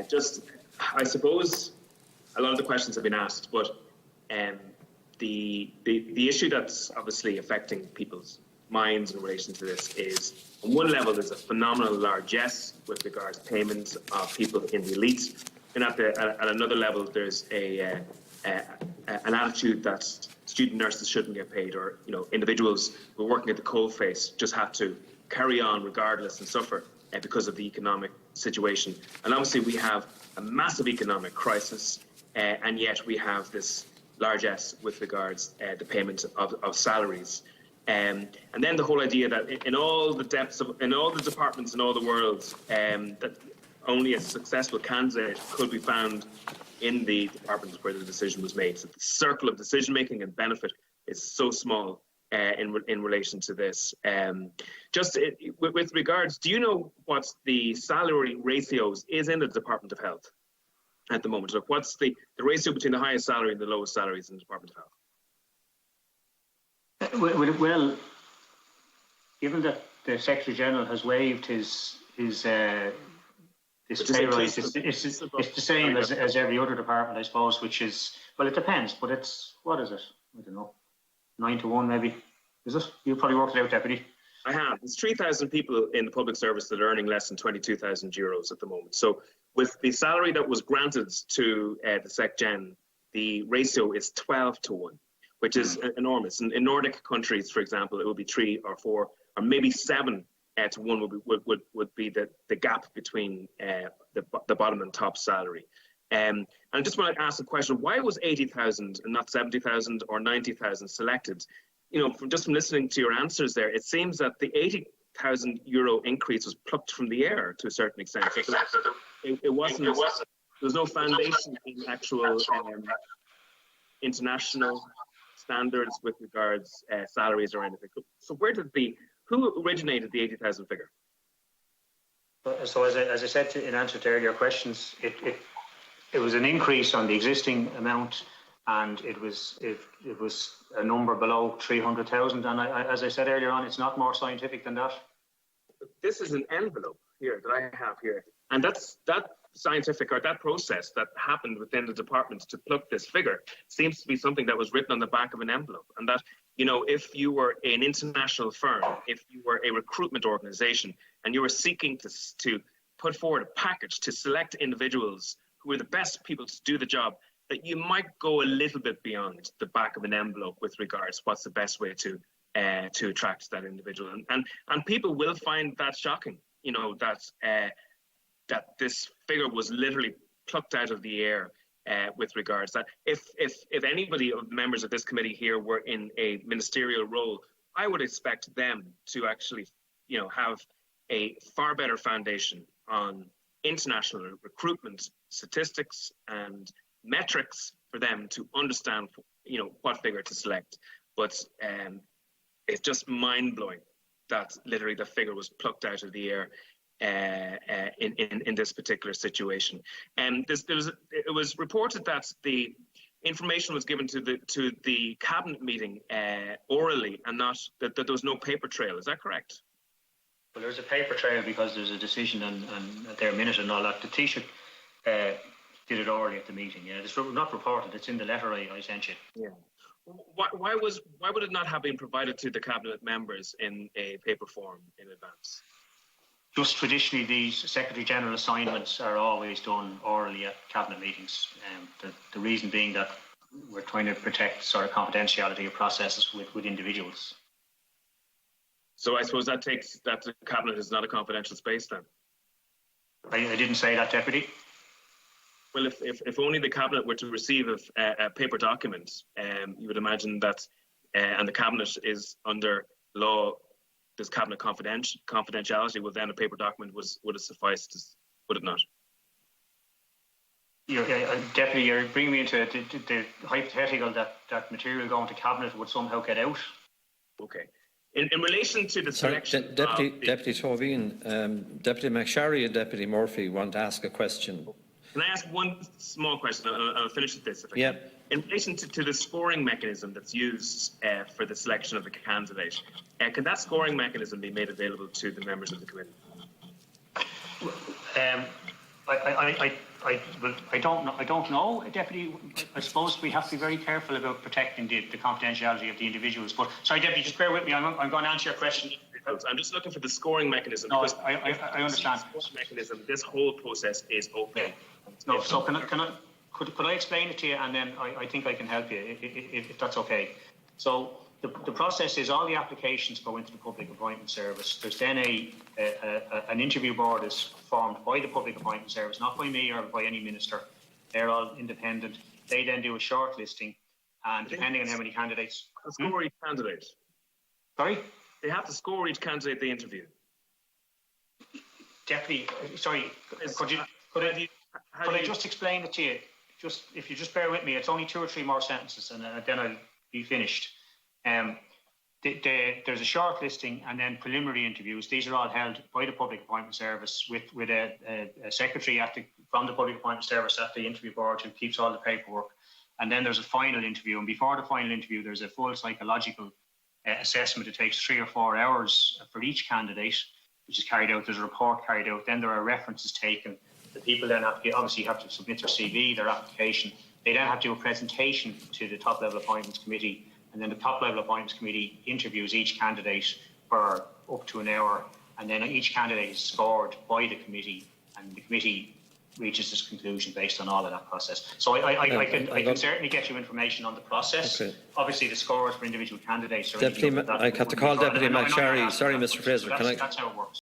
Just, I suppose, a lot of the questions have been asked, but the issue that's obviously affecting people's minds in relation to this is, on one level, there's a phenomenal largesse with regards to payments of people in the elites, and at another level, there's an attitude that student nurses shouldn't get paid, or individuals who are working at the coalface just have to carry on regardless and suffer because of the economic situation. And obviously, we have a massive economic crisis, and yet we have this largesse with regards the payment of salaries. And then the whole idea that in all the departments in all the worlds, that only a successful candidate could be found in the departments where the decision was made. So the circle of decision making and benefit is so small in relation to this. With regards, do you know what the salary ratios is in the Department of Health at the moment? Like, what's the ratio between the highest salary and the lowest salaries in the Department of Health? Well, given that the Secretary General has waived his pay rise, it's the same as every other department, I suppose, which is, well, it depends, but it's, what is it? I don't know, 9 to 1 maybe. Is it? You probably worked it out, Deputy. I have. There's 3,000 people in the public service that are earning less than 22,000 euros at the moment. So with the salary that was granted to the SecGen, the ratio is 12 to 1. Which is enormous. In Nordic countries, for example, it would be 3 or 4 or maybe 7 to 1 would be the gap between the bottom and top salary. And I just want to ask a question: why was 80,000 and not 70,000 or 90,000 selected? From listening to your answers there, it seems that the 80,000 euro increase was plucked from the air to a certain extent. So it wasn't. There was no foundation in actual international standards with regards salaries or anything. So who originated the 80,000 figure? So as I said in answer to earlier questions, it was an increase on the existing amount, and it was a number below 300,000. And as I said earlier on, it's not more scientific than that. This is an envelope here that I have here, and that scientific, or that process that happened within the department to pluck this figure seems to be something that was written on the back of an envelope. And that, if you were an international firm, if you were a recruitment organization, and you were seeking to put forward a package to select individuals who are the best people to do the job, that you might go a little bit beyond the back of an envelope with regards what's the best way to attract that individual. And people will find that shocking, that this figure was literally plucked out of the air with regards that if anybody of the members of this committee here were in a ministerial role, I would expect them to actually, have a far better foundation on international recruitment statistics and metrics for them to understand, what figure to select. But it's just mind-blowing that literally the figure was plucked out of the air in this particular situation. And it was reported that the information was given to the cabinet meeting orally, and not that there was no paper trail. Is that correct? Well, there's a paper trail because there's a decision and their minute and all that. The Taoiseach did it orally at the meeting. Yeah, it's not reported. It's in the letter I sent you. Yeah. Why would it not have been provided to the cabinet members in a paper form in advance? Just traditionally, these Secretary General assignments are always done orally at cabinet meetings. The reason being that we're trying to protect sort of confidentiality of processes with individuals. So I suppose that takes that the cabinet is not a confidential space then. I didn't say that, Deputy. Well, if only the cabinet were to receive a paper document, you would imagine that, and the cabinet is under law. This cabinet confidentiality, well, then a paper document would have sufficed, would it not? Deputy, you're bringing me into the hypothetical that material going to cabinet would somehow get out. Okay. In relation to the selection, Deputy Toveen, Deputy McSharry and Deputy Murphy want to ask a question. Can I ask one small question? I'll finish with this. If I can. In relation to the scoring mechanism that's used for the selection of the candidate, can that scoring mechanism be made available to the members of the committee? I don't know, Deputy. I suppose we have to be very careful about protecting the confidentiality of the individuals. But sorry, Deputy, just bear with me. I'm going to answer your question. I'm just looking for the scoring mechanism. No, I understand. The scoring mechanism, this whole process is open. Yeah. No, so could I explain it to you, and then I think I can help you if that's okay. So the process is all the applications go into the Public Appointment Service. There's then an interview board is formed by the Public Appointment Service, not by me or by any minister. They're all independent. They then do a shortlisting, and depending on how many candidates. Score each candidate. Sorry? They have to score each candidate they interview. Deputy, sorry, could I just explain it to you? Just if you just bear with me, it's only 2 or 3 more sentences, and then I'll be finished. There's a short listing and then preliminary interviews. These are all held by the Public Appointment Service with a secretary from the Public Appointment Service at the interview board who keeps all the paperwork. And then there's a final interview. And before the final interview, there's a full psychological assessment. It takes 3 or 4 hours for each candidate, which is carried out. There's a report carried out. Then there are references taken. The people then obviously have to submit their CV, their application. They then have to do a presentation to the top level appointments committee. And then the top level appointments committee interviews each candidate for up to an hour. And then each candidate is scored by the committee, and the committee reaches its conclusion based on all of that process. So I can certainly get you information on the process. Okay. Obviously, the scores for individual candidates. Deputy, I have to call Deputy McSharry. Sorry, Mr. Fraser. That's how it works.